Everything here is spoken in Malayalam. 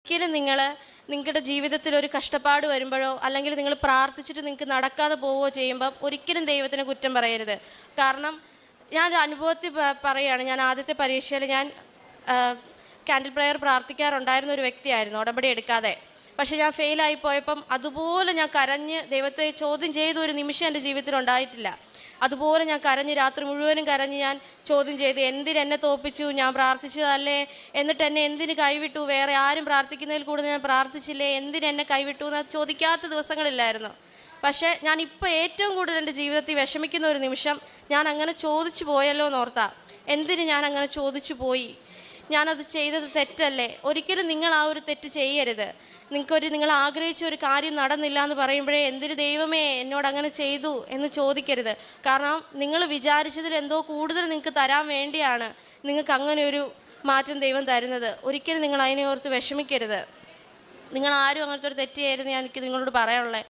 ഒരിക്കലും നിങ്ങളുടെ ജീവിതത്തിൽ ഒരു കഷ്ടപ്പാട് വരുമ്പോഴോ അല്ലെങ്കിൽ നിങ്ങൾ പ്രാർത്ഥിച്ചിട്ട് നിങ്ങൾക്ക് നടക്കാതെ പോവുകയോ ചെയ്യുമ്പം ഒരിക്കലും ദൈവത്തിന് കുറ്റം പറയരുത്. കാരണം ഞാനൊരു അനുഭവത്തിൽ പറയുകയാണ്. ഞാൻ ആദ്യത്തെ പരീക്ഷയിൽ ഞാൻ കാൻഡിൽ പ്രെയർ പ്രാർത്ഥിക്കാറുണ്ടായിരുന്ന ഒരു വ്യക്തിയായിരുന്നു, ഉടമ്പടി എടുക്കാതെ. പക്ഷേ ഞാൻ ഫെയിലായി പോയപ്പം അതുപോലെ ഞാൻ കരഞ്ഞ് ദൈവത്തെ ചോദ്യം ചെയ്ത ഒരു നിമിഷം എൻ്റെ ജീവിതത്തിൽ ഉണ്ടായിട്ടില്ല. അതുപോലെ ഞാൻ കരഞ്ഞ് രാത്രി മുഴുവനും കരഞ്ഞ് ഞാൻ ചോദ്യം ചെയ്തു, എന്തിനെന്നെ തോൽപ്പിച്ചു, ഞാൻ പ്രാർത്ഥിച്ചതല്ലേ, എന്നിട്ട് എന്നെ എന്തിന് കൈവിട്ടു, വേറെ ആരും പ്രാർത്ഥിക്കുന്നതിൽ കൂടുതൽ ഞാൻ പ്രാർത്ഥിച്ചില്ലേ, എന്തിനെന്നെ കൈവിട്ടു എന്ന് ചോദിക്കാത്ത ദിവസങ്ങളില്ലായിരുന്നു. പക്ഷേ ഞാനിപ്പോൾ ഏറ്റവും കൂടുതൽ എൻ്റെ ജീവിതത്തിൽ വിഷമിക്കുന്ന ഒരു നിമിഷം ഞാൻ അങ്ങനെ ചോദിച്ചു പോയല്ലോ എന്നോർത്താ. എന്തിന് ഞാൻ അങ്ങനെ ചോദിച്ചു പോയി, ഞാനത് ചെയ്തത് തെറ്റല്ലേ? ഒരിക്കലും നിങ്ങൾ ആ ഒരു തെറ്റ് ചെയ്യരുത്. നിങ്ങൾ ആഗ്രഹിച്ച ഒരു കാര്യം നടന്നില്ല എന്ന് പറയുമ്പോഴേ എന്തിന് ദൈവമേ എന്നോട് അങ്ങനെ ചെയ്തു എന്ന് ചോദിക്കരുത്. കാരണം നിങ്ങൾ വിചാരിച്ചതിൽ എന്തോ കൂടുതൽ നിങ്ങൾക്ക് തരാൻ വേണ്ടിയാണ് നിങ്ങൾക്ക് അങ്ങനെ ഒരു മാറ്റം ദൈവം തരുന്നത്. ഒരിക്കലും നിങ്ങൾ അതിനെ ഓർത്ത് വിഷമിക്കരുത്. നിങ്ങൾ ആരും അങ്ങനത്തെ ഒരു തെറ്റ് ചെയ്യരുതെന്ന് എനിക്ക് നിങ്ങളോട് പറയാനുള്ളത്.